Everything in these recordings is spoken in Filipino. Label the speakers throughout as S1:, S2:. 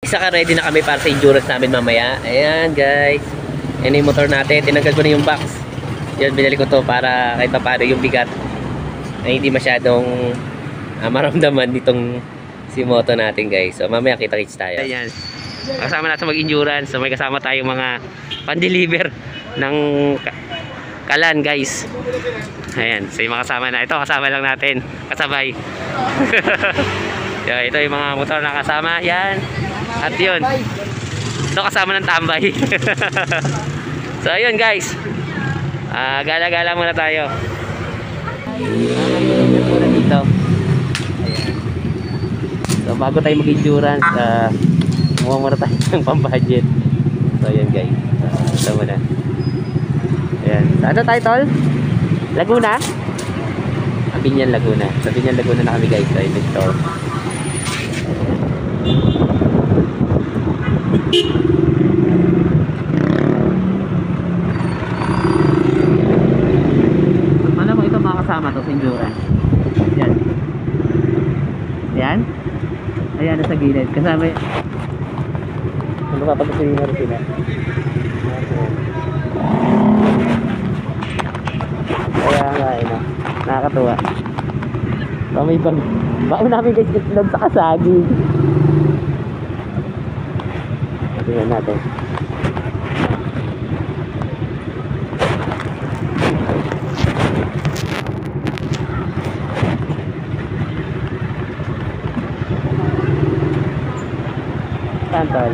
S1: Saka ready na kami para sa endurance namin mamaya. Ayan guys. Ayan yung motor natin. Tinanggal ko na yung box. Yun, binili ko to para kahit pa paano yung bigat na hindi masyadong maramdaman nitong si moto natin guys. So mamaya kita-kits tayo. Ayan. Kasama natin mag-endurance. So may kasama tayong mga pan-deliver ng kalan guys. Ayan. So yung mga kasama na. Ito kasama lang natin. Kasabay. Ito yung mga motor na kasama. Yan. At yun, ito kasama ng tambay. So ayun guys, gala-gala muna tayo. Muna dito. Ayan. So bago tayo mag-endurance, mukhang muna tayo ng pambudget. So ayun guys, ito muna. Ayan. So ano tayo tol? Laguna? Binyan Laguna. Sa Binyan Laguna na kami guys. So ayun ito. Alam mo ito mga kasama to sa endurance. Yan. Yan. Ayan sa gilid. Kasama yung ano pa pag-sili na rin sila. Kaya nga no? Nakakatuwa. May bang baon namin guys itlog sa kasagi. Tingnan natin. Santol.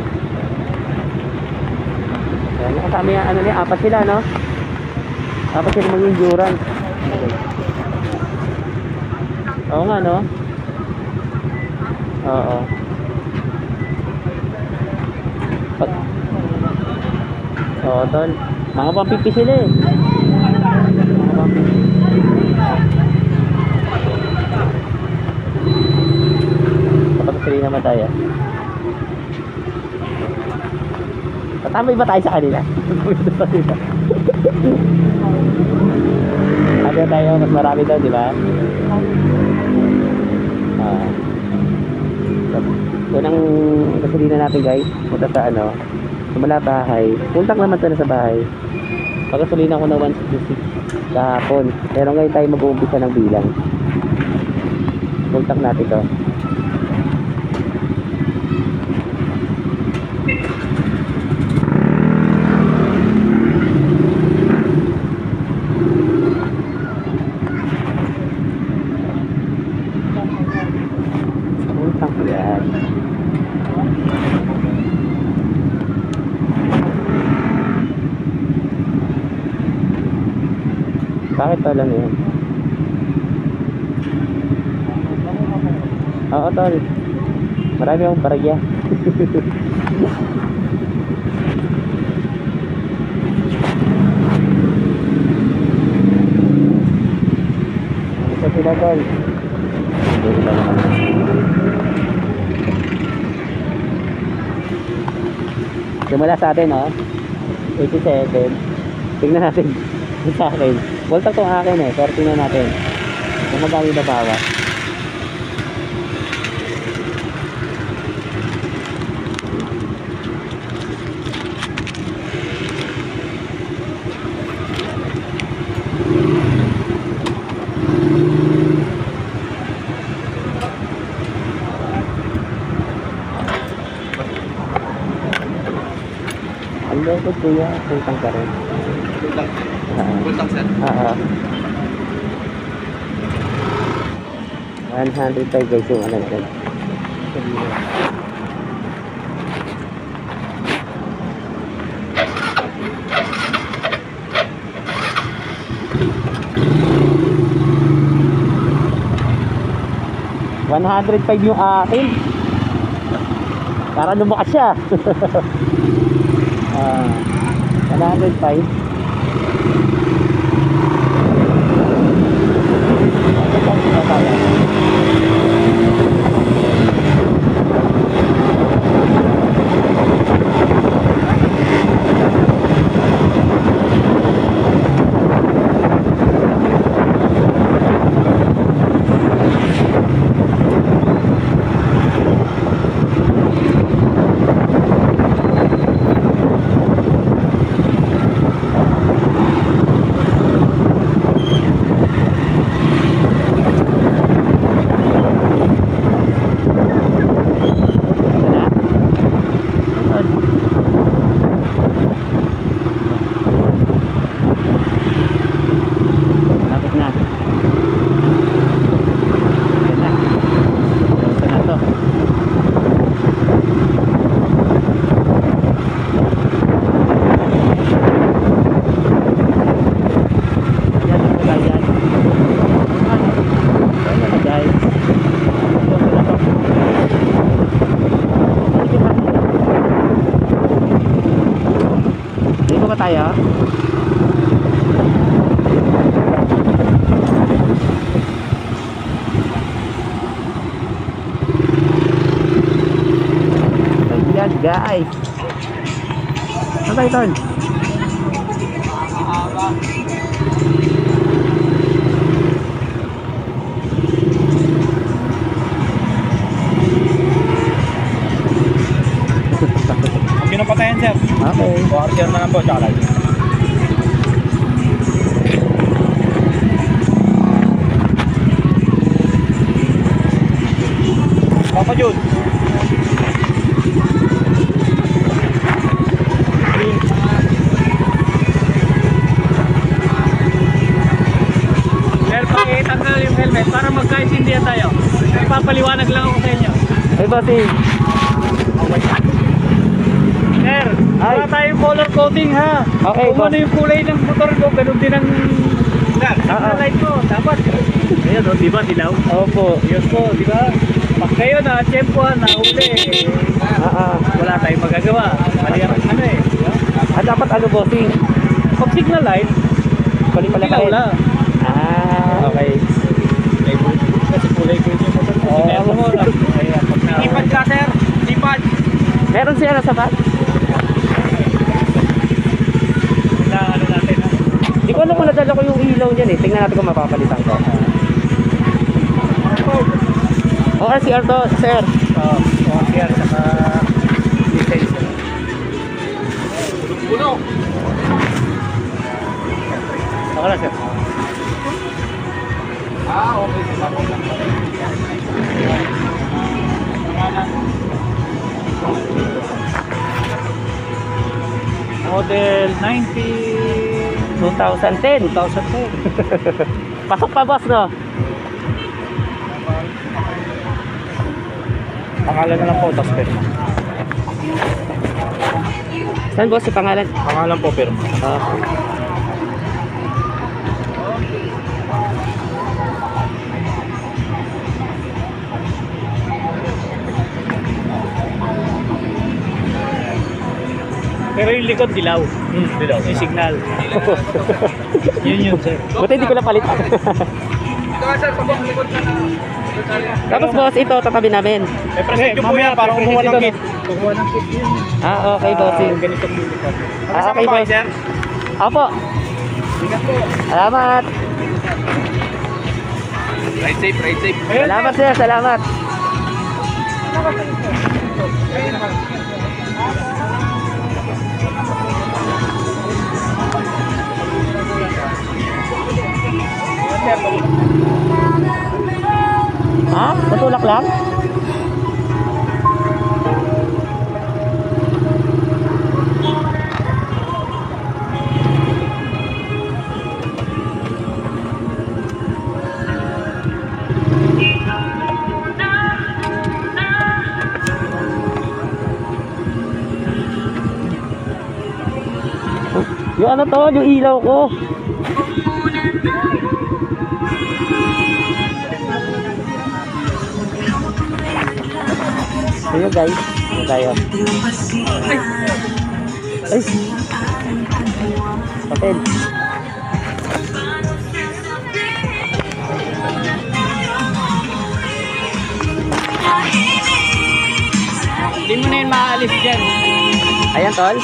S1: Ayan, nakasama yung ano niya, apat sila no? Apat sila mag-endurance. Oo nga no? Oo. Oo tol. Mga pampipi sila eh. Mga pampipi. Kapag sila naman tayo. Tatambay ba tayo sa kanila? Sabi tayo, mas marami daw, di ba? Unang gasolina natin guys, punta sa ano, sumala bahay. Puntak naman tayo sa bahay. Pagkasolina ko na 166 kahapon. Pero ngayon tayo mag-uumpisa ng bilang. Puntak natin to. Bakit pa lang yun? Oo tol. Marami akong baragya. Isa sila tol. Simula sa atin oh 87. Tingnan natin sa akin. Volta itong akin eh. Pero tingnan natin kung magkano na bawa. Ang lungkot kuya, pultang ka rin. Pultang? Pultang sir? Oo. 105 guys yung ano natin. 105 yung akin. Para lumakas siya. 105. tayo. Ayan guys. Saan tayo tol?
S2: Pinapatayan sir.
S1: Okay.
S2: Order na lang po, tsaka light. Papa Jude. Sir, pakitanggal yung helmet para magkaintindihan tayo. Papaliwanag lang ako sa inyo.
S1: Ay bossing.
S2: Oh my God. Sir, wala tayong color coding ha.
S1: Okay,
S2: Kung ano yung kulay ng motor ko, ganun din ang light ko. Dapat. Ayan o, di ba dilaw?
S1: Opo.
S2: Yun po, di ba? Pag kayo na, tiyempohan, nahuli, wala tayong magagawa. Mali ang ano eh. Di ba?
S1: At dapat ano bossing?
S2: Pag signal light,
S1: Pali-pala
S2: dilaw lang.
S1: Okay.
S2: Kasi kulay ko yung motor ko. Sinerto mo. Ayan, pag na... Lipad ka, sir. Lipad.
S1: Meron siya sa bat?
S2: Na ano natin ha.
S1: Di ko alam kung nadala ko yung ilaw niyan eh. Tingnan natin kung mapapalitan ko. ORCR to, sir.
S2: ORCR saka license. Puno. Ako na sir. Okay. Model
S1: 2010.
S2: 2010.
S1: Pasok pa boss no?
S2: Pangalan na lang po, tapos pirma.
S1: Saan boss yung pangalan?
S2: Pangalan po, pirma. Pero yung likod dilaw. Dilaw. Yung signal. Yun sir.
S1: Buti hindi ko napalit. Tapos boss, ito tatabi namin.
S2: Eh, present po yan para kumuha ng kit. Kumuha ng kit yun.
S1: Okay bossing.
S2: Ganito po.
S1: Okay boss.
S2: Sir?
S1: Opo.
S2: Ingat po.
S1: Salamat.
S2: Ride safe, ride safe.
S1: Salamat sir, salamat. Ha? Matulak lang? Yung ano to, yung ilaw ko. Ayun guys, ano tayo? Ay! Papel.
S2: Hindi mo na yun maaalis dyan.
S1: Ayan tol.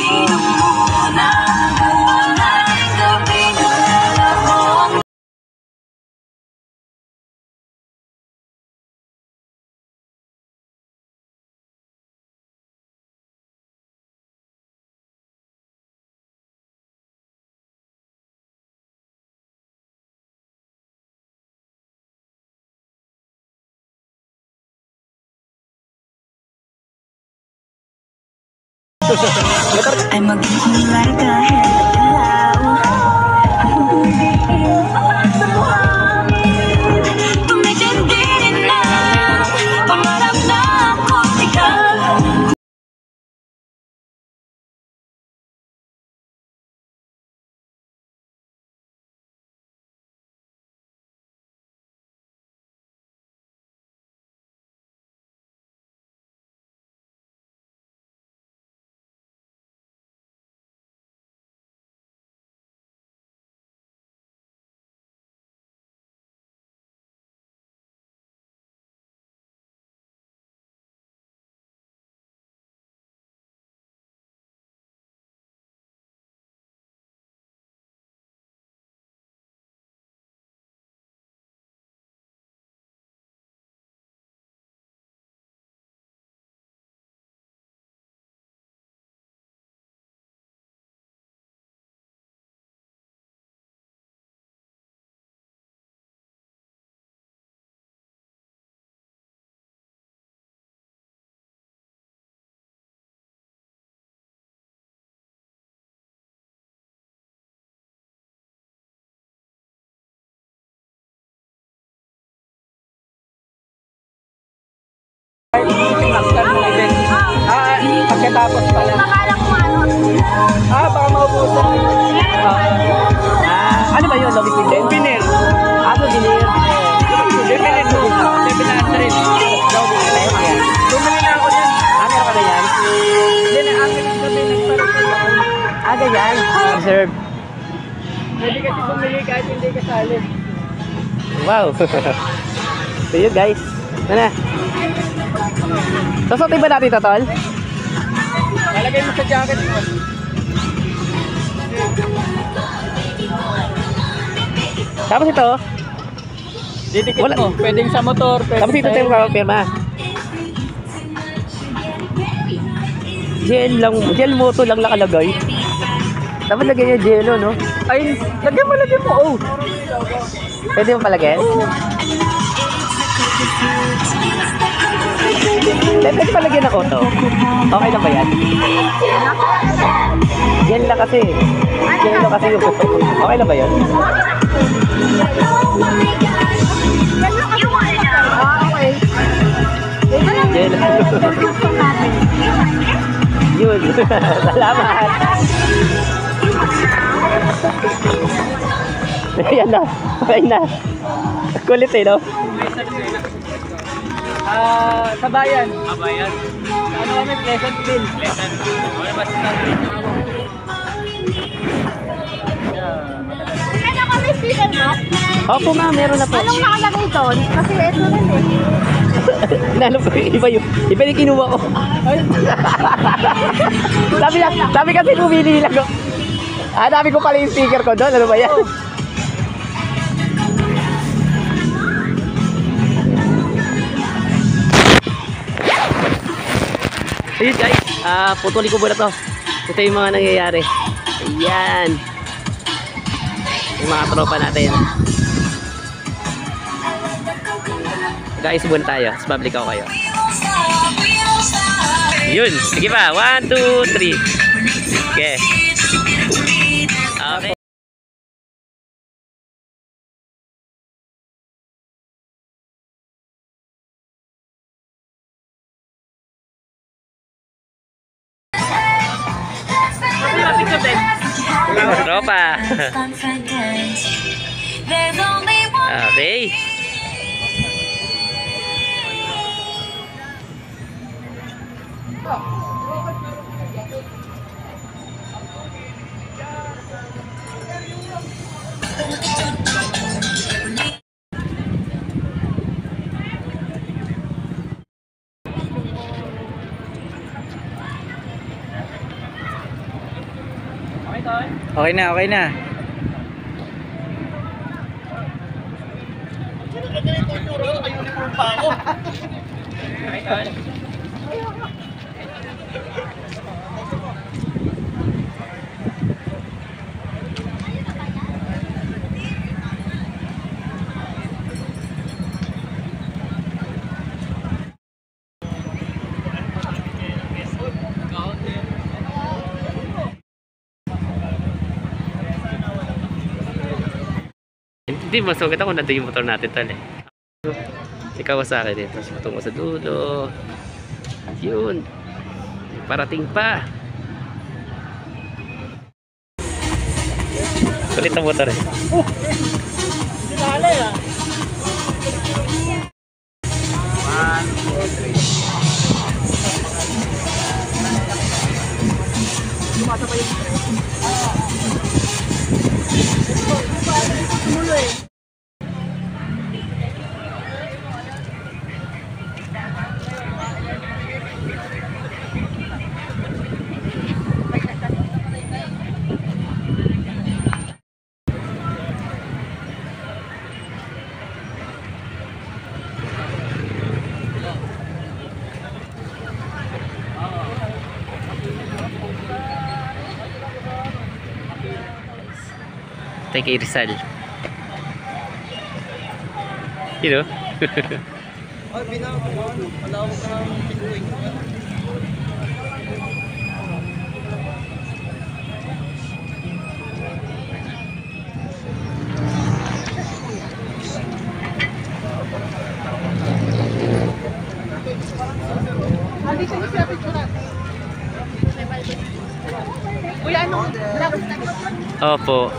S3: Ay maghihiwalay kahit
S1: pagkatapos pala.
S4: Akala ko ano.
S2: Baka maubusan.
S1: Ano ba yun? Lobby din?
S2: Souvenir.
S1: Souvenir.
S2: Souvenir mo. 700. Bumili na ako yan.
S1: Meron ka na yan?
S2: Hindi na akin sabi nagparang ako.
S1: Ganyan. Reserve.
S2: Pwede kasi bumili kahit hindi kasali.
S1: Wow. So yun guys. Ano? Susutin ba natin ito, tol?
S2: Lalagay mo sa jacket mo.
S1: Tapos ito.
S2: Didikit
S1: Wala.
S2: mo. Pwedeng sa motor.
S1: Tapos ito tayo magpapirma. Gel moto lang nakalagay. Dapat lagyan yung gelo, no?
S2: Ay, lagyan mo. Oh.
S1: Pwede mo palagyan? Pwede palagyan ako to. Okay na ba yan? Gel na kasi. Gelo kasi yung gusto ko. Okay na ba yan?
S4: Okay.
S1: Gel. Yun. Salamat. Ayan na. Okay na. Kulit eh, no?
S2: Sa bayan. Sa bayan. Ano kami? Pleasantville. Wala ba sila?
S4: Ano kami speaker mo?
S1: Opo ma'am, meron na po.
S4: Anong nakalagay doon? Kasi ito rin eh.
S1: Inanong ko, iba yung kinuha ko. sabi kasi bumili lang ako. Dami ko pala yung sticker ko doon. Ano ba yan? Ayun guys, putuli ko muna to. Ito yung mga nangyayari. Ayan. Yung mga tropa natin. Guys, buwan tayo. Tapos babalik ako kayo. Yun. Sige pa. 1, 2, 3. Okay. Okay. Tropa. Okay.
S2: Okay na, okay na.
S1: Hindi, mas maganda kung nandun yung motor natin tol eh. Ikaw sa akin dito. Tungo sa dulo. Yun. Parating pa. Kulit ang motor eh.
S2: Sinali ah. 1, 2, 3.
S1: Tayo kay Rizal. You know?
S4: Kuya, ano?
S1: Opo.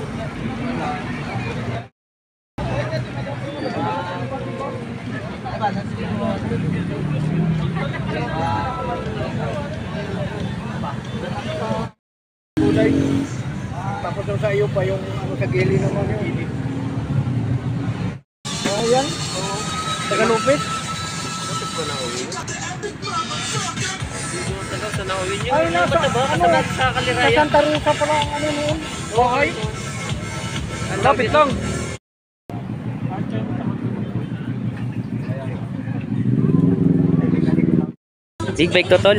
S2: Kulay. Tapos sa iyo pa yung ano sa gili naman yun. Ayan. Tagalupit. Ay, nasa, ano, sa Santa Rosa pala ang ano noon. Okay. Lapit lang.
S1: Big bike to, tol.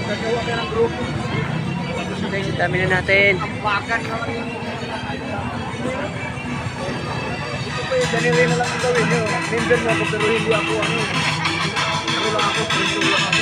S2: Gagawa ka ng grupo.
S1: Guys, dami na natin.
S2: Bakan naman yung... Ito pa yung ganili na lang ang gawin nyo. Member na ako pero hindi ako ano. Ano lang ako, friend lang ako.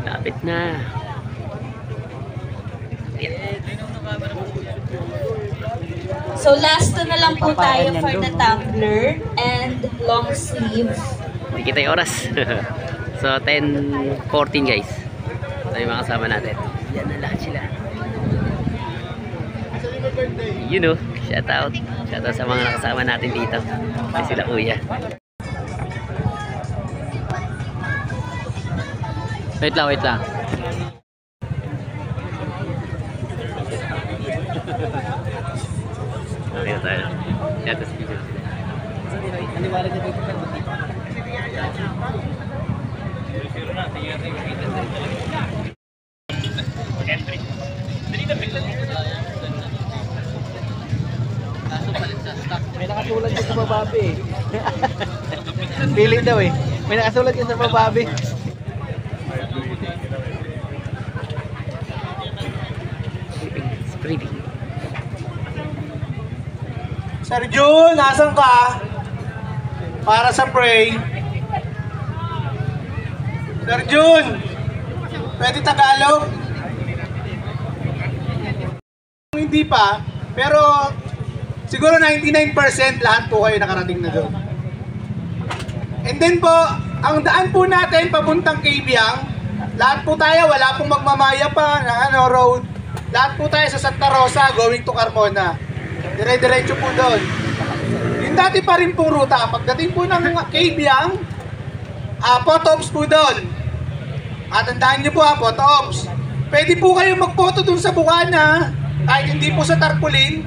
S1: Lapit na.
S5: So last na lang po tayo for the tumbler and long sleeve.
S1: Hindi kita yung oras. So 10:14 guys. Ito yung mga kasama natin. Yan na lahat sila. You know, shout out. Shout out sa mga nakasama natin dito. Kasi sila kuya. Wait lang, wait lang. Okay na tayo. Shout out sa video.
S2: May nakasulat yung sa bababi eh. Pili daw eh. May nakasulat yung sa bababi.
S1: Screaming.
S6: Sir Jun, nasan ka? Para sa pray. Sir Jun, pwede Tagalog? Hindi pa, pero siguro 99% lahat po kayo nakarating na doon. And then po, ang daan po natin papuntang Kabyang, lahat po tayo, wala pong magmamaya pa na road. Lahat po tayo sa Santa Rosa going to Carmona. Dire-diretso po doon. Yung dati pa rin pong ruta, pagdating po ng Kabyang, photo-ops po doon. At tandaan nyo po photo-ops. Pwede po kayo mag-photo doon sa Bukana, kahit hindi po sa tarpaulin,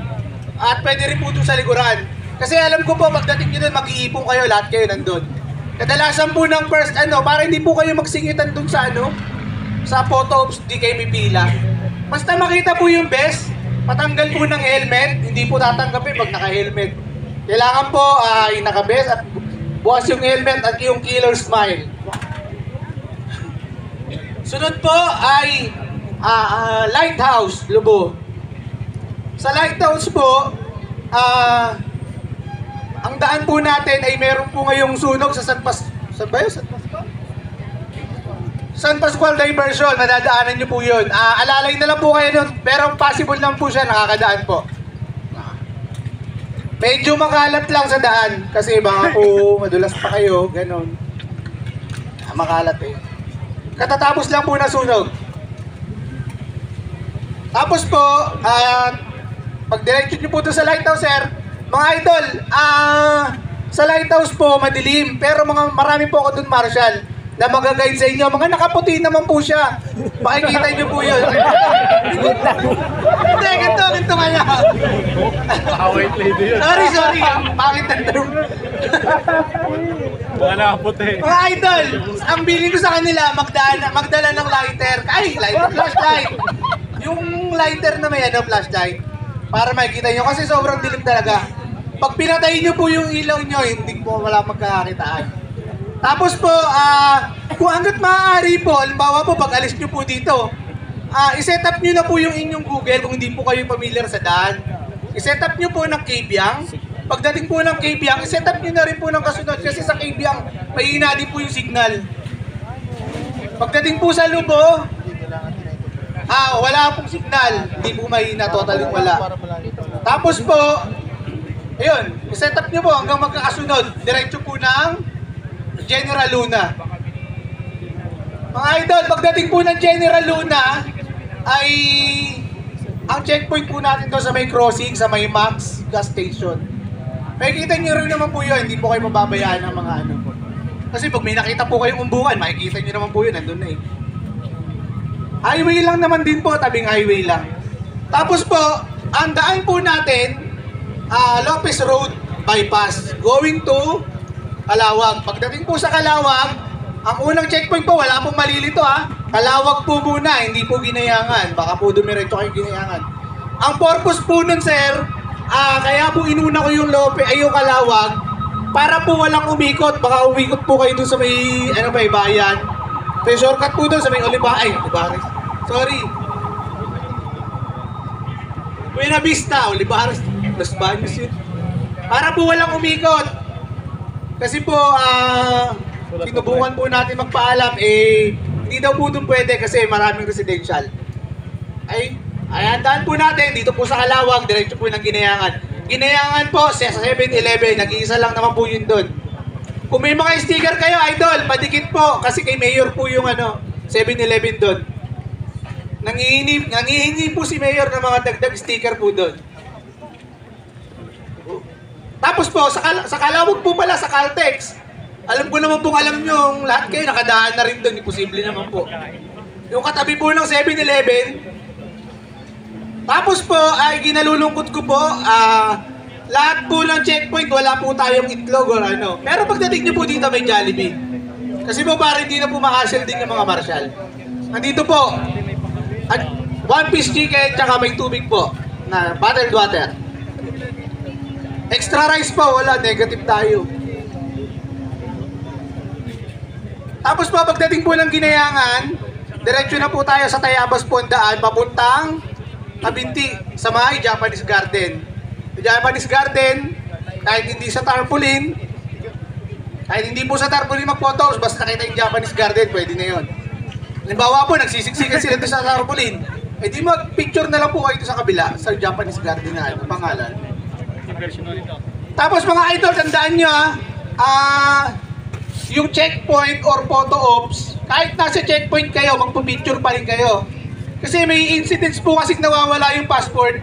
S6: at pwede rin po doon sa likuran. Kasi alam ko po, pagdating nyo doon, mag-iipon kayo, lahat kayo nandun. Kadalasan po ng first, para hindi po kayo magsingitan doon sa sa photo-ops, di kayo pipila. Basta makita po yung best, patanggal po ng helmet, hindi po tatanggapin pag naka-helmet. Kailangan po ay naka-best at bukas yung helmet at yung killer smile. Sunod po ay Lighthouse, Lubo. Sa Lighthouse po, ang daan po natin ay meron po ngayong sunog sa San Pascual Diversion, nadadaanan nyo po yun. Alalay na lang po kayo nun, pero possible lang po siya, nakakadaan po. Medyo makalat lang sa daan, kasi baka po madulas pa kayo, ganon. Makalat eh. Katatapos lang po na sunog. Tapos po, pag diretso nyo po doon sa Lighthouse, sir, mga idol, sa Lighthouse po, madilim, pero marami po ako doon, Marshall, na mag-guide sa inyo. Mga nakaputi naman po siya. Makikita nyo po yun. Hindi, ganito nga niya.
S2: Await lady yun.
S6: Sorry. Pangit ang term.
S2: Mga nakaputi.
S6: Mga idol, ang bilin ko sa kanila, magdala ng lighter. Flashlight. Yung lighter na may flashlight. para makikita nyo kasi sobrang dilim talaga. Pag pinatay nyo po yung ilaw nyo, hindi po wala magkakakitaan. Tapos po, kung hanggat maaari po, halimbawa po pag alis nyo po dito, iset up nyo na po yung inyong Google kung hindi po kayo familiar sa daan. Iset up nyo po ng Kabyang. Pagdating po ng Kabyang, iset up nyo na rin po ng kasunod kasi sa Kabyang, mahina din po yung signal. Pagdating po sa Lubo, wala pong signal. Hindi po mahina, totally wala. Tapos po, ayun, iset up nyo po hanggang magkakasunod. Diretso po ng General Luna. Mga idol, pagdating po ng General Luna, ay ang checkpoint po natin doon sa may crossing, sa may Max gas station. Makikita nyo rin naman po yun, hindi po kayo mababayaan ng mga ano po. Kasi pag may nakita po kayong umbungan, makikita nyo naman po yun, nandun na eh. Highway lang naman din po, tabing highway lang. Tapos po, ang daan po natin, Lopez Road bypass, going to Calawag. Pagdating po sa Calawag, ang unang checkpoint po, wala pong malilito Calawag po muna, hindi po Ginayangan. Baka po dumiretso kayo Ginayangan. Ang purpose po nun, sir, kaya po inuna ko yung yung Calawag, para po walang umikot. Baka umikot po kayo dun sa may, bayan. So, shortcut po dun sa may Olivares. Sorry. Buena Vista, Olivares. Los Baños yun. Para po walang umikot. Kasi po, sinubukan po natin magpaalam, hindi daw po dun pwede kasi maraming residential. Daan po natin, dito po sa Calawag, diretso po ng Ginayangan. Ginayangan po, sa 7-Eleven, nag-iisa lang naman po yun dun. Kung may mga sticker kayo, idol, padikit po, kasi kay Mayor po yung 7-Eleven dun. Nangihingi po si Mayor ng mga dagdag sticker po dun. Tapos po, sa Calawag po pala, sa Caltex, alam ko naman pong alam nyo, lahat kayo nakadaan na rin dun, imposible naman po. Yung katabi po ng 7-Eleven, tapos po, ay ginalulungkot ko po, lahat po ng checkpoint, wala po tayong itlog or ano. Pero pagdating nyo po dito may Jollibee. Kasi po parang hindi na po makasel din yung mga marshal. Nandito po, at 1 piece chicken, tsaka may tubig po, na bottled water. Extra rice po, wala, negative tayo. Tapos po, pagdating po ng Ginayangan, diretso na po tayo sa Tayabas po ang daan, papuntang Kabinti, sa may Japanese Garden. Sa Japanese Garden, kahit hindi sa tarpaulin, kahit hindi po sa tarpaulin mag-photos, basta nakita yung Japanese Garden, pwede na yun. Halimbawa po, nagsisiksikan sila doon sa tarpaulin, di mag-picture na lang po kayo sa kabila, sa Japanese Garden na pangalan. Tapos mga idol, tandaan nyo yung checkpoint or photo ops, kahit nasa checkpoint kayo, magpapicture pa rin kayo. Kasi may incidents po kasi nawawala yung passport.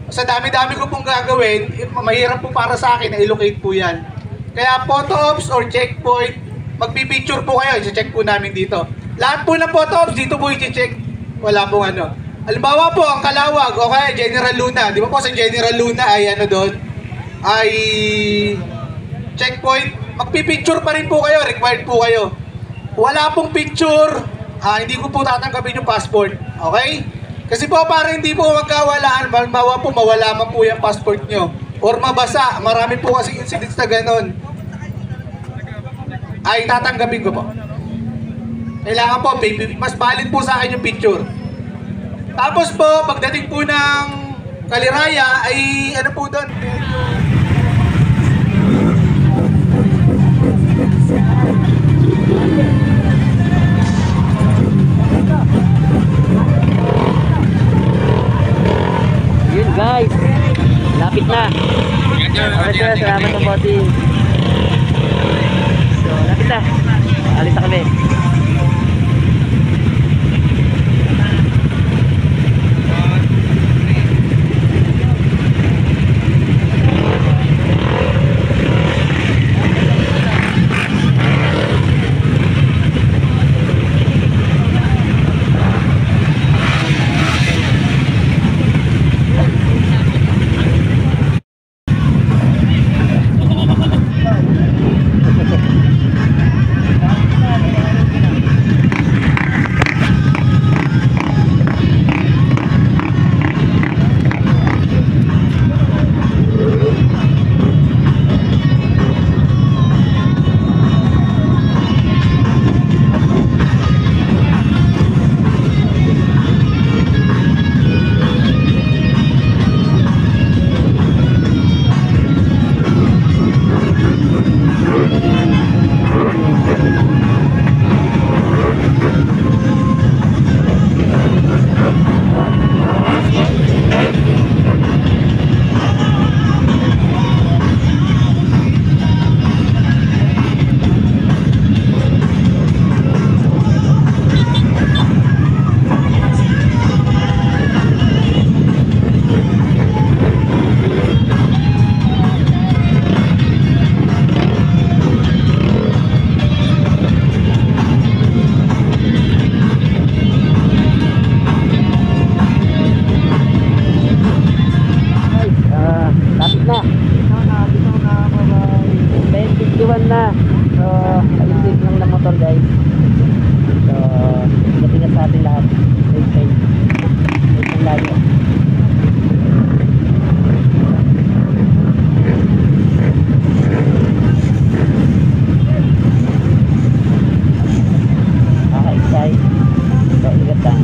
S6: Sa dami-dami ko pong gagawin, mahirap po para sa akin na i-locate po yan. Kaya photo ops or checkpoint, magpipicture po kayo, i-check po namin dito. Lahat po ng photo ops, dito po i-check. Wala pong ano. Halimbawa po, ang Calawag, o kaya General Luna. Di ba po sa General Luna ay doon? Ay checkpoint. Magpipicture pa rin po kayo, required po kayo. Wala pong picture, hindi ko po tatanggapin yung passport. Okay? Kasi po para hindi po magkawalaan, mawa po mawala man po yung passport nyo. Or mabasa, marami po kasi incidents na ganun. Ay tatanggapin ko po. Kailangan po, mas valid po sa akin yung picture. Tapos po, pagdating po ng Kaliraya, ay ano po doon?
S1: Yun guys, lapit na. Okay sir, salamat ng bossing. So, lapit na. Alis na kami.
S2: tayo. Kakaisay. So, ingat lang.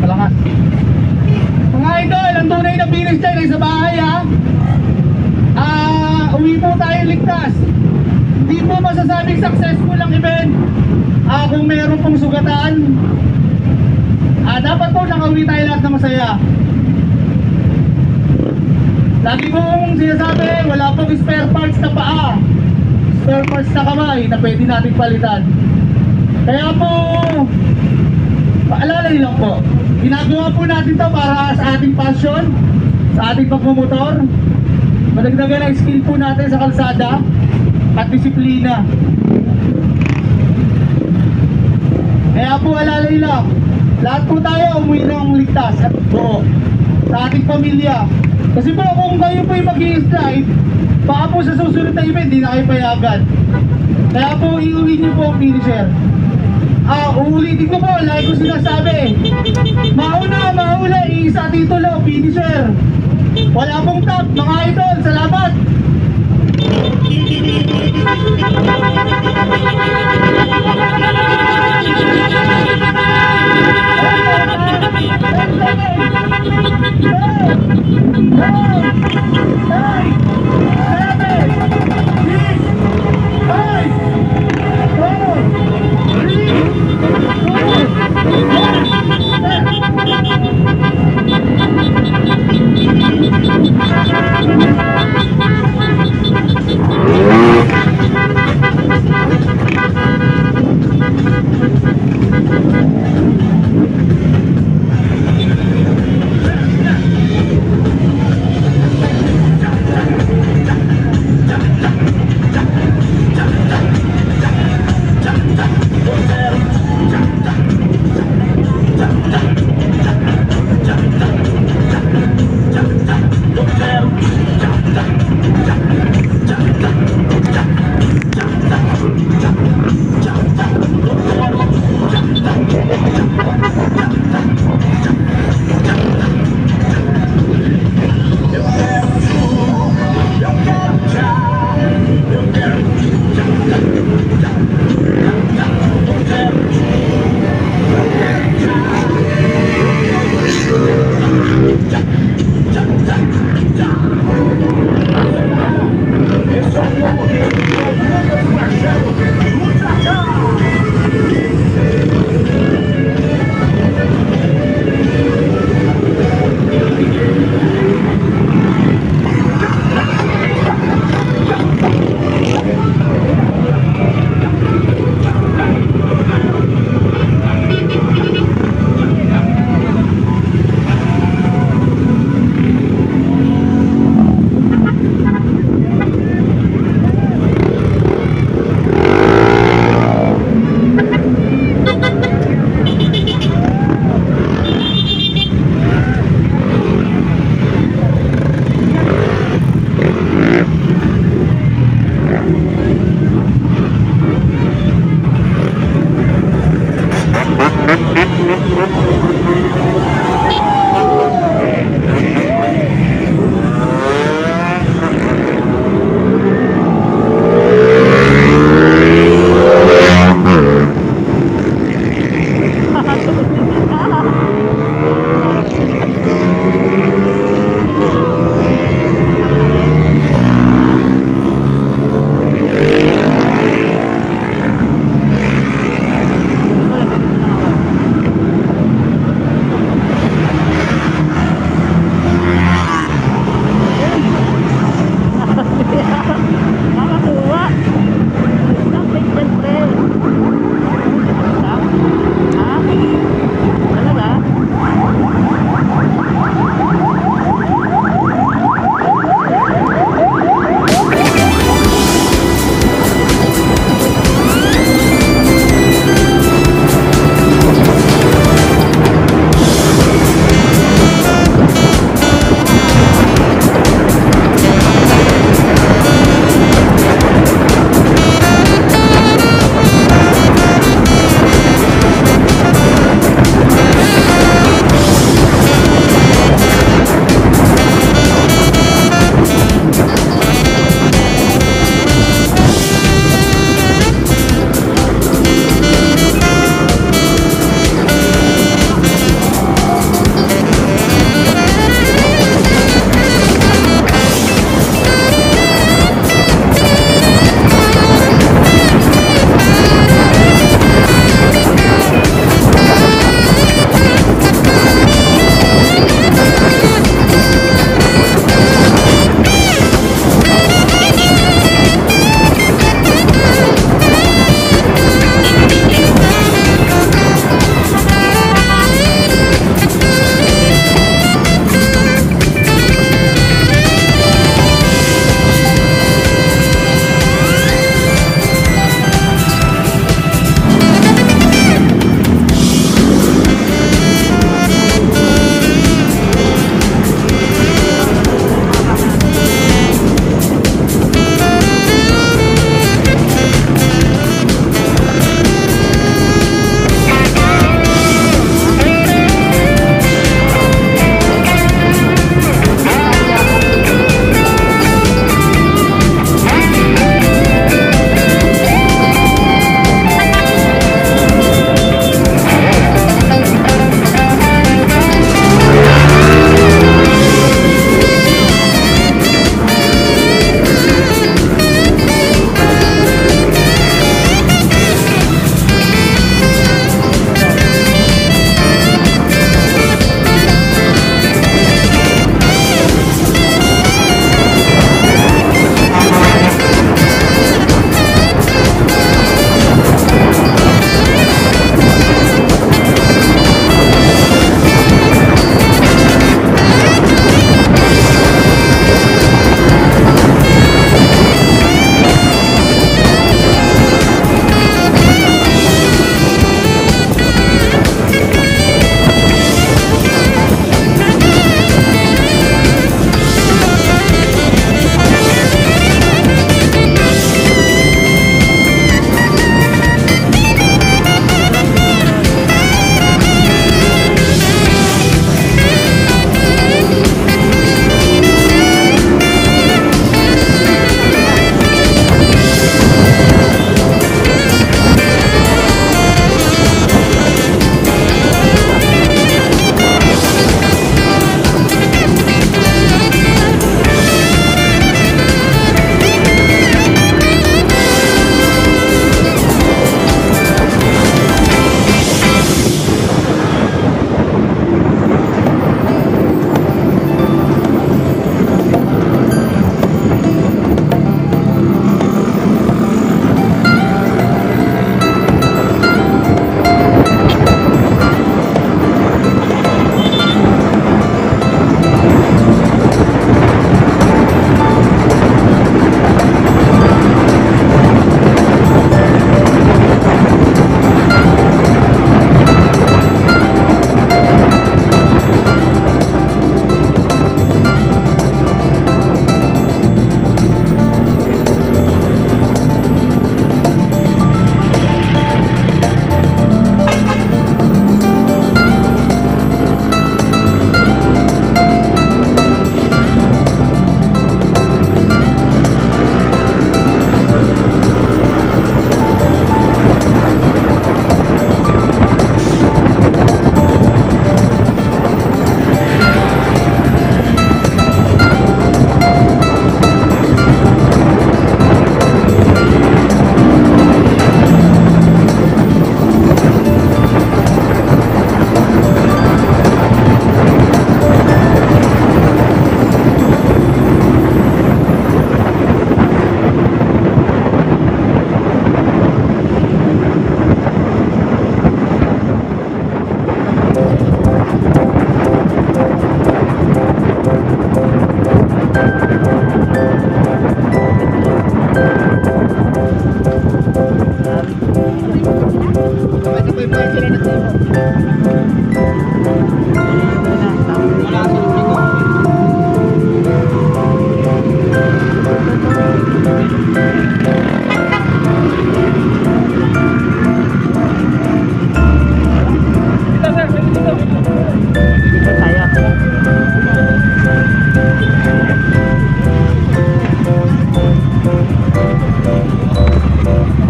S6: Malakas. Mga idol, ang tunay na finish line ay sa bahay ha. Uwi po tayo ligtas. Hindi po masasabing successful ang event kung meron pong sugatan. Dapat po nakauwi tayo lahat na masaya. Lagi kong sinasabi, wala pong spare parts na paa, spare parts na kamay na pwede natin palitan. Kaya po, paalala niyo lang po, ginagawa po natin to para sa ating passion, sa ating pagmumotor, madagdagan ang skill po natin sa kalsada at disiplina. Kaya po alalay lang, lahat po tayo umuwi ng ligtas at buo sa ating pamilya. Kasi po kung kayo po yung mag-i-slide, baka po sa susunod na event, di na kayo payagan. Kaya po iuwi niyo po ang finisher. Uulitin ko po, lagi ko sinasabi, mauna, isa titulo, finisher. Wala pong top, mga idol, salamat!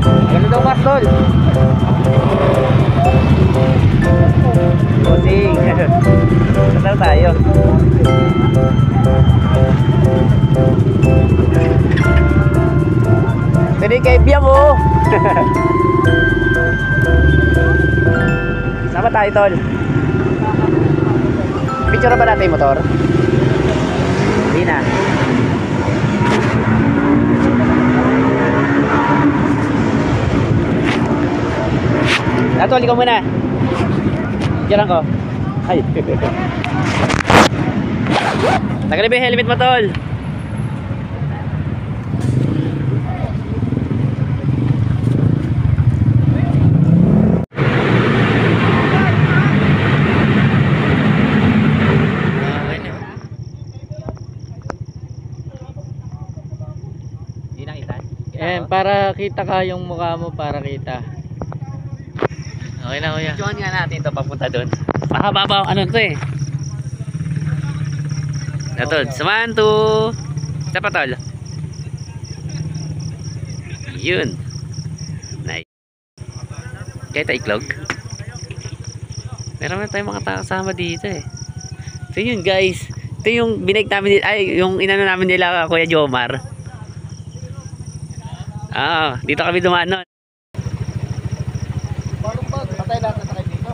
S1: Ganun daw mas tol. Bossing. Kasal tayo. Pwede kay Bia mo. Sama tayo tol. Picture ba natin yung motor? Hindi na. Tol, ikaw muna. Diyan ko. Ay. Tagalin ba yung helmet mo, tol? Hindi nakita?
S2: Para kita ka yung mukha mo, para kita.
S1: Okay na kuya. Join nga natin ito papunta doon. Mahaba ano to eh. Natod, samahan to. Isa pa tol. Yun. Nice. Kaya tayo iklog. Meron na tayong mga kasama dito eh. So yun guys. Ito yung binake namin dito. Ay, yung inano namin nila Kuya Jomar. Dito kami dumaan nun.
S6: Patay lahat na sakay dito.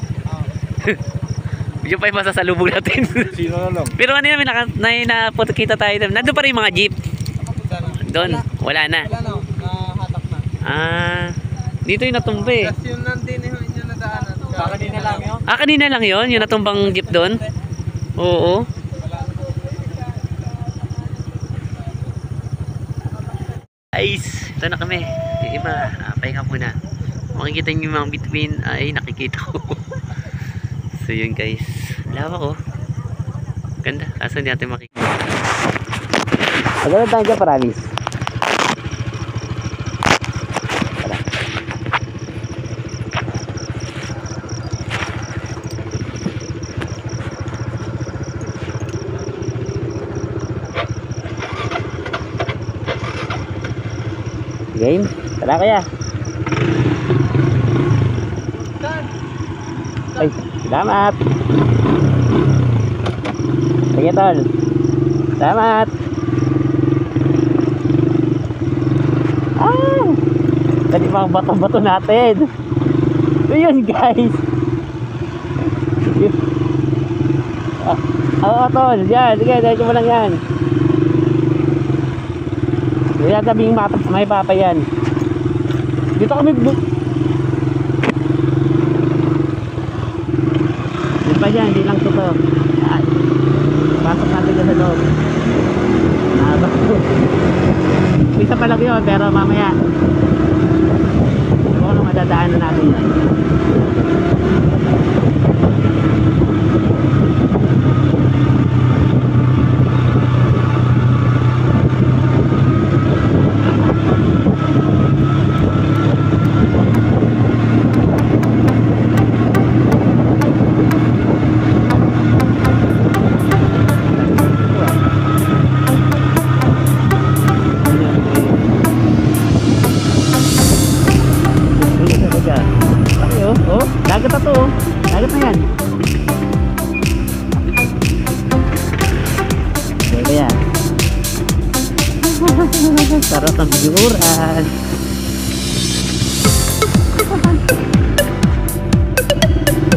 S1: Yung pa yung masasalubog natin.
S6: Sino na lang?
S1: Pero kanina may nakita tayo. Nandun pa rin yung mga jeep. Doon. Wala na.
S6: Wala na, nahatak na.
S1: Dito yung natumba eh.
S6: Kasi yun nandun yung nadaanan. Kanina lang yun?
S1: Kanina lang yun? Yung natumbang jeep doon? Oo. Guys, ito na kami. Yung iba, pahinga muna. Makikita nyo yung mga between. Ay, nakikita ko. So yun guys. Lawa ko. Ganda. Kaso hindi natin makikita. Maganda tayo dyan, promise. Game? Tara kaya. Ay, salamat. Sige tol. Salamat. Tadi mga bato-bato natin. So yun guys. Oo tol. Yan. Sige, dahil mo lang yan. Kaya tabing may papa yan. Dito kami. Di pa dyan, hindi lang ito. Pasok natin sa loob. Isa pa lang yun, pero mamaya kung ano madadaanan natin yan. Dagat na to, dagat na yan. Dagat yan. Sarap ng biguran.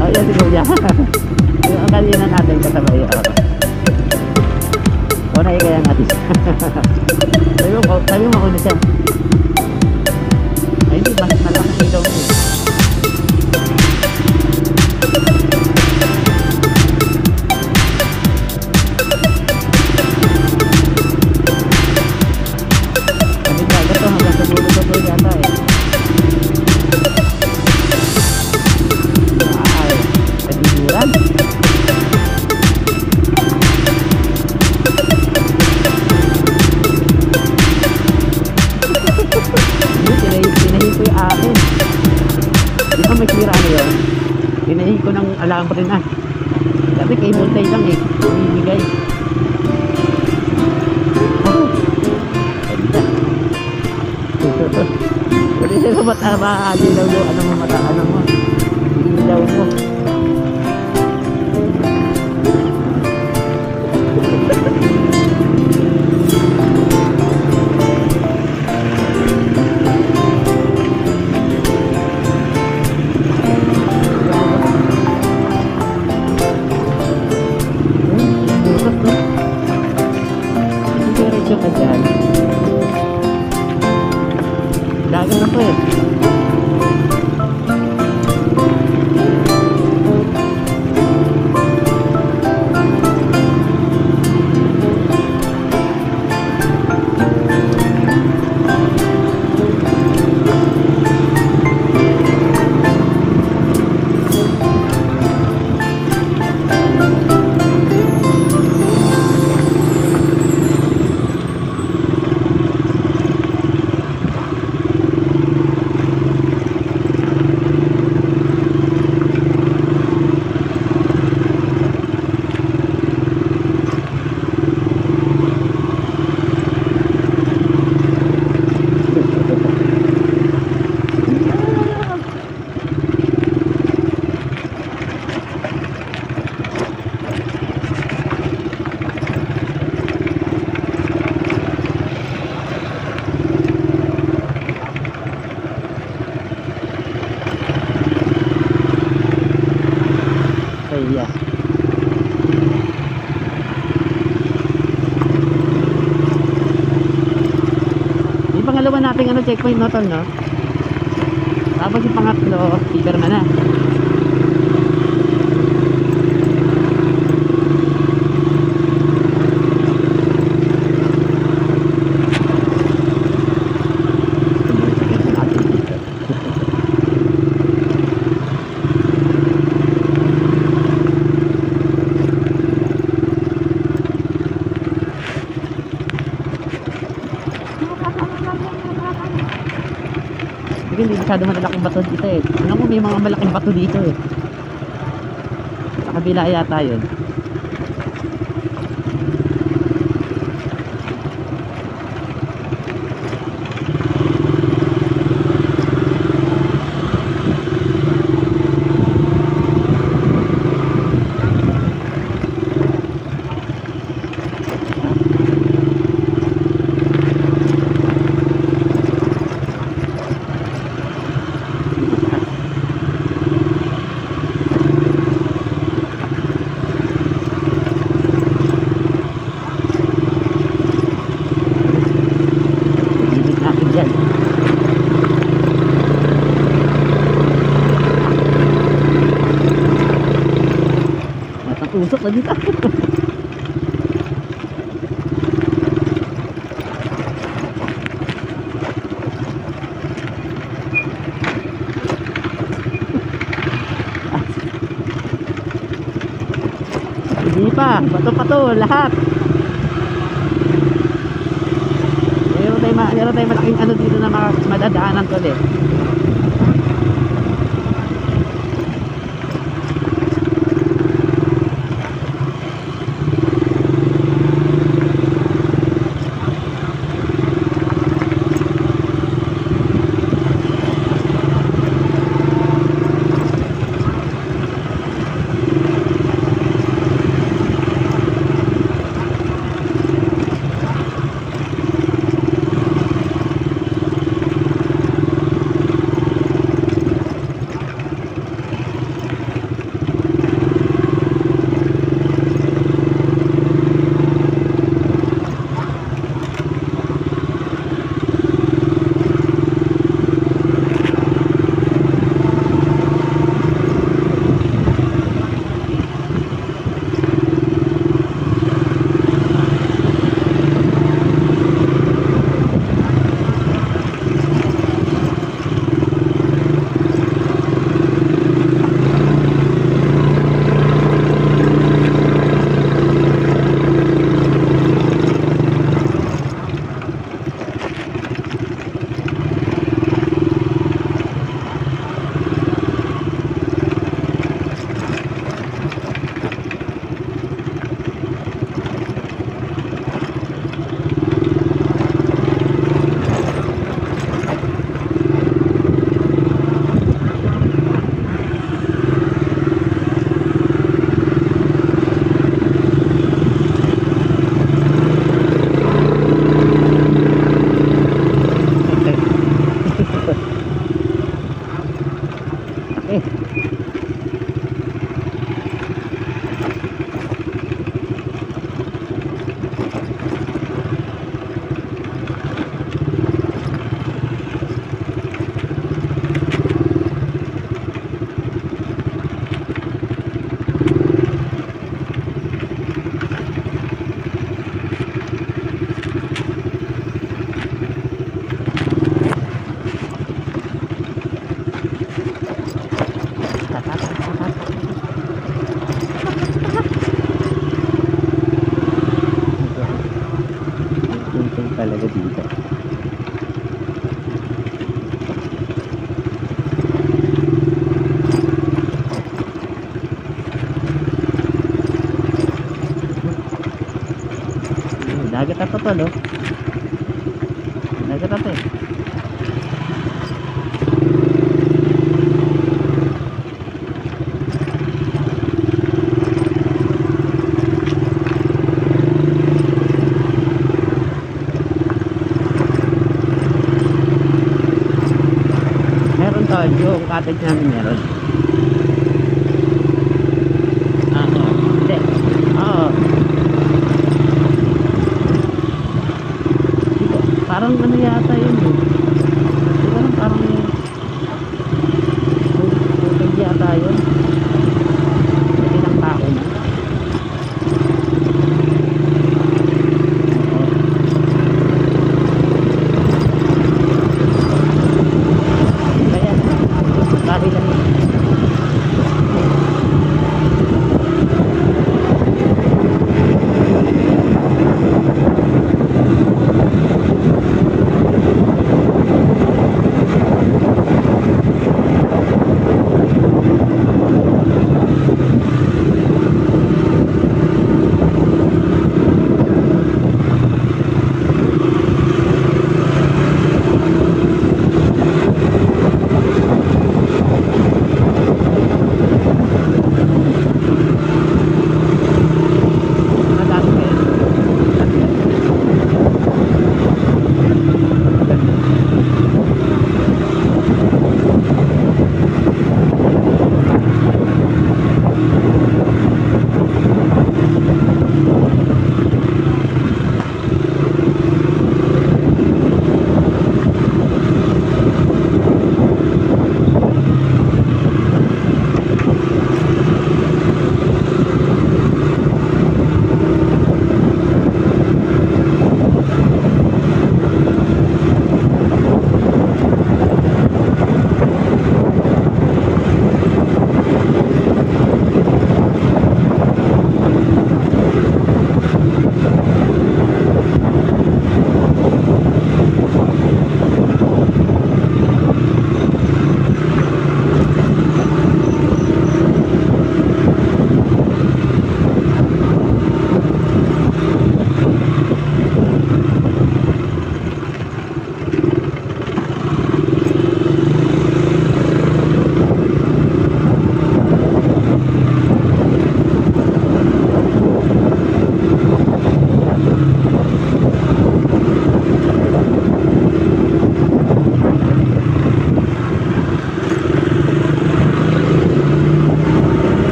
S1: Oh yan si Kuya. Yung kanina natin kasabay. O naikaya natin. Sabi mo ako na siya. Ay hindi, mas malakas ilaw mo. Hanggang sa dulo yata eh.
S7: ko ng alambre na. Dati kay Montay lang eh. Bibigay. Oh. Ganda. Pwede sila mata ilaw mo. Ano mo mata? Ano mo? Ilaw mo. Dagat na po eh. Iya. Yung pangalawa nating ano, checkpoint no, tol, no? Tapos yung pangatlo, Silverman na. Hindi masyado malaking bato dito eh. Alam mo may mga malaking bato dito eh. Sa kabila yata yun. Usok na dito. Hindi pa, bato pa to lahat. Meron tayong malaking ano dito na madadaanan to eh. Dagat ato to, no? Dagat ato eh. Meron to, yung cottage namin meron. Hindi. Oo. Parang ano yata yun eh. Parang tubig yata yun. May ilang tao na. Kaya, lari lang yun.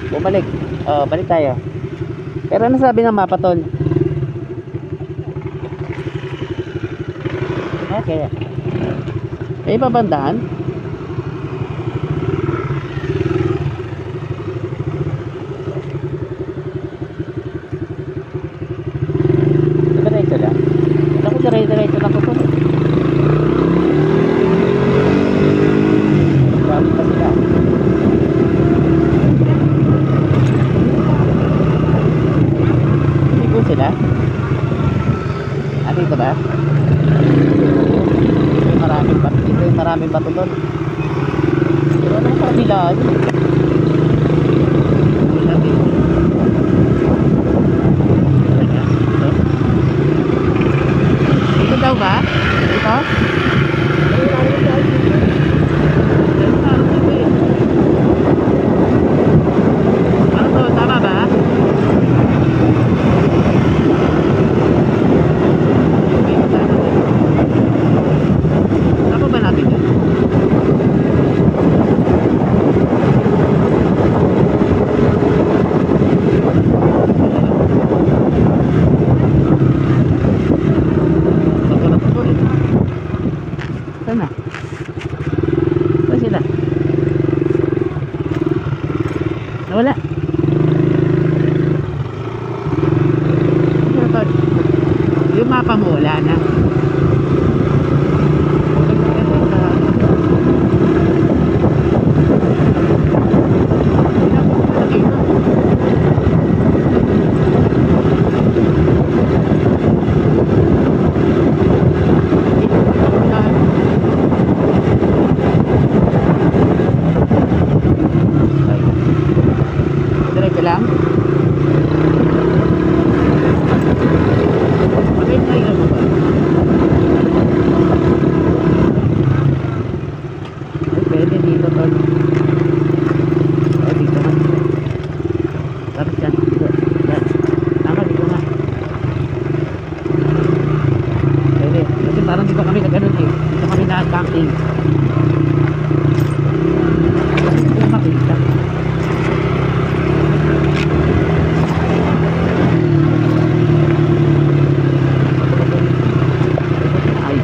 S7: Bumalik. Balik tayo. Pero ano sabi ng mapa, tol? Okay. May babandaan? Diretso lang. Ako diretso lang ko po. Grabe pa sila. Ligo sila? Dito ba? Maraming bato doon. Pero ano sa kabila? Ito daw ba? Ito? Ano to? Tama ba? Tama ba natin yun? Sana. Saan sila? Nawala. Yung mapa mo wala na. ka lang? Bakit may ano ba? Ay, pwede dito tol. Dito na. Tapos yan. Yan. Tama, dito na. Pwede. Kasi parang dito kami nag-ano eh. Dito kami na-camping. Hindi na makita. Ay.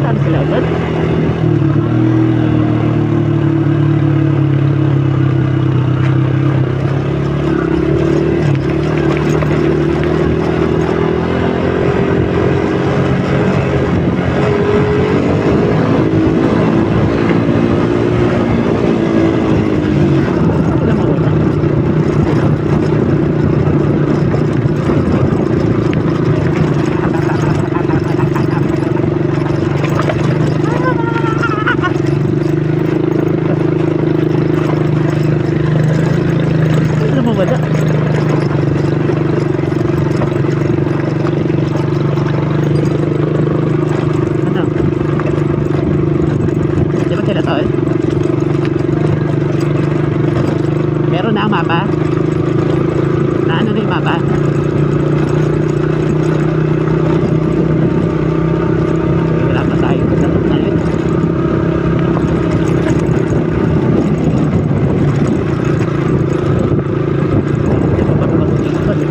S7: Saan sila agad? Sila mawala. Sila mawala. Ano? Di ba sila tol? Meron na ang mapa? Na ano na yung mapa? Wala pa tayo. Sarap na yun. Di ba ba matuloy tol eh?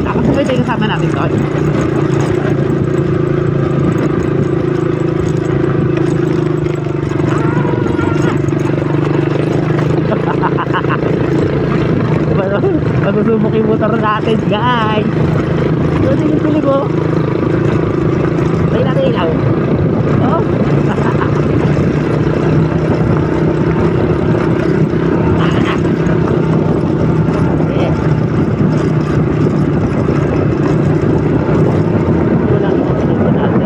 S7: Tapos pwede yung kasama namin tol. Magsusubok yung motor natin guys. So sinig mo. Tayo natin ilaw. Oh. Yeah. Wala akong sinig natin.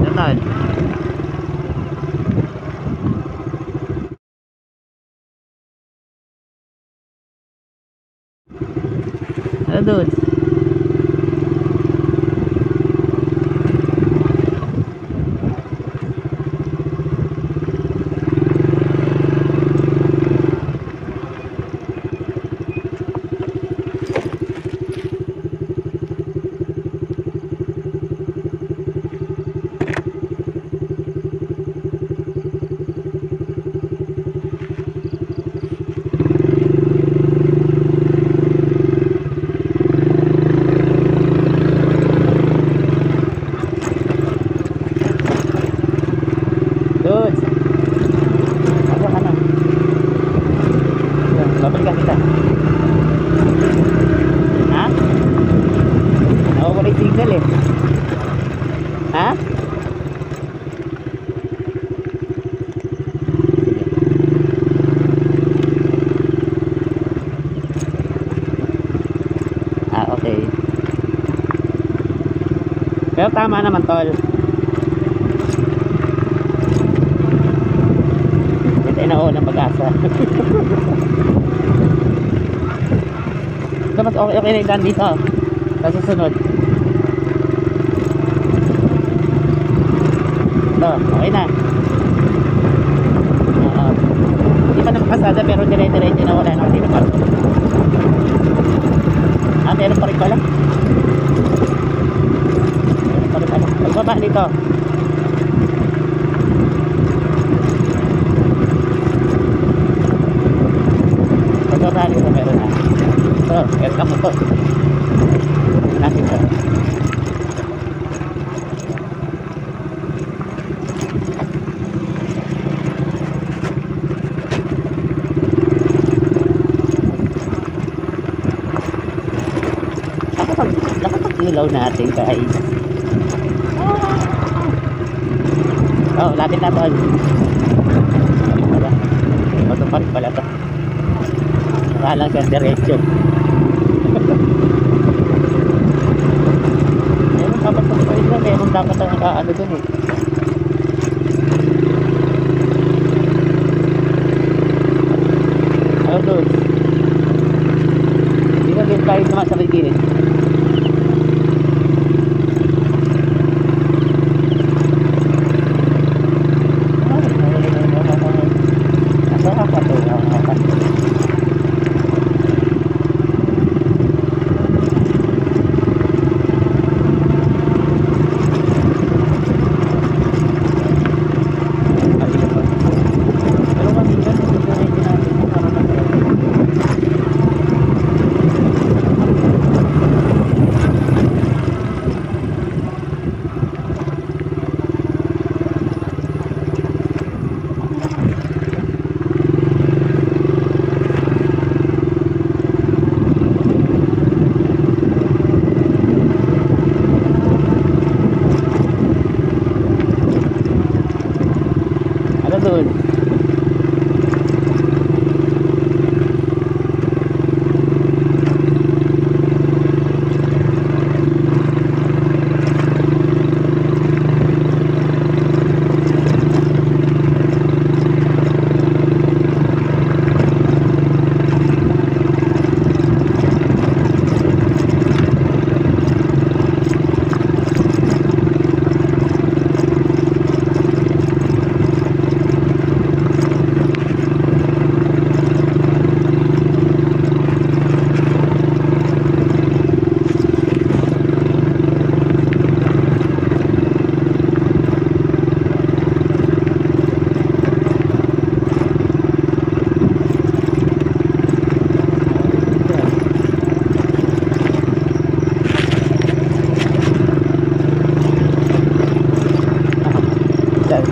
S7: Natal. Ano doon? Doon. Ano ka na? Babalikan kita. Ha? Nawawala yung signal eh. Ha? Ah, okay. Pero tama naman tol. Ito na ng pag-asa. Ito mas okay na yung daan dito. Sa susunod. Ito, okay na. Hindi pa napakasada pero dire-diretso na wala na kasi na parang. Ah, meron pa rin pala. Meron pa rin pala. Pagbaba dito. Pagbaba dito meron na. So, welcome mo to. Lakas ang ilaw natin guys. Oh, lapit na tol. Ito pa rin pala to. Nakalang siyang diretsyo. Meron dapat pa rin na. Meron dapat ang ano dun eh. Ano dun? Hindi na din tayo naman sa gilid.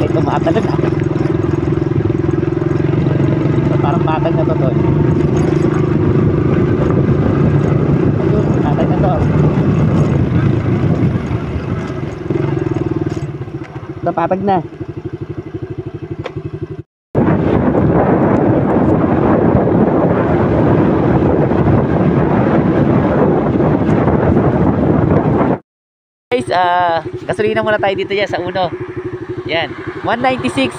S7: Tumatalon na. Parang matag na to tol. Ayun, matag na to. Napatag na. Guys, gasolina muna tayo dito dyan sa uno. Yan, 196.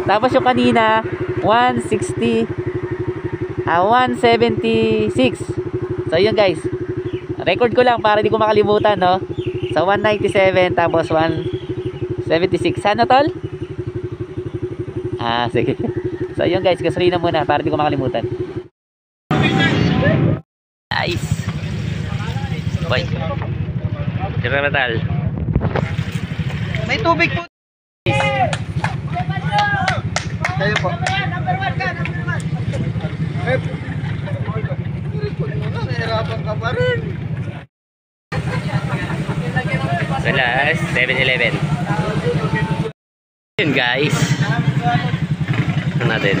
S7: Tapos yung kanina 160, 176. So yun guys, record ko lang para di ko makalimutan, no? So 197 tapos 176. Ano tol? Sige. So yun guys, gasolina muna para di ko makalimutan. Nice. Boy, tira na tal. May tubig po.
S6: Kayo po. Nahirapan ka pa rin.
S1: So last, 7-Eleven. Yun guys. Ito natin.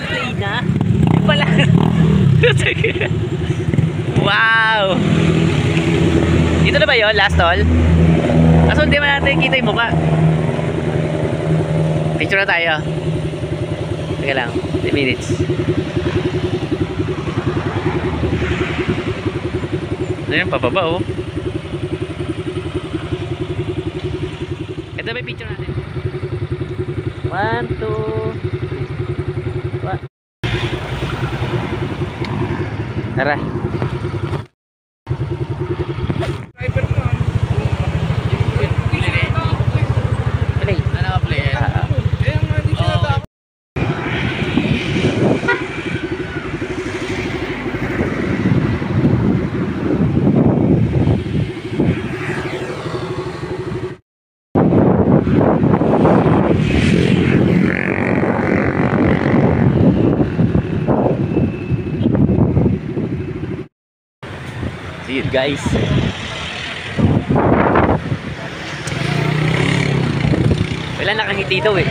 S1: Play na. Pala. Wow. Dito na ba yun? Last all? Kaso hindi man natin kita yung mukha. Picture na tayo. Teka lang, 3 minutes. Ayan, pababa oh. Ito ba yung picture natin? 1, 2 Tara. See you guys. Wala nakangiti daw eh.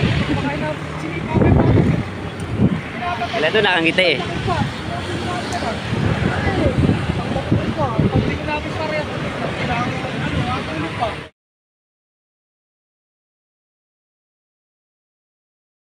S1: Wala doon nakangiti eh.
S6: Pag di ko namin parehas, kailangan ano, tulog pa.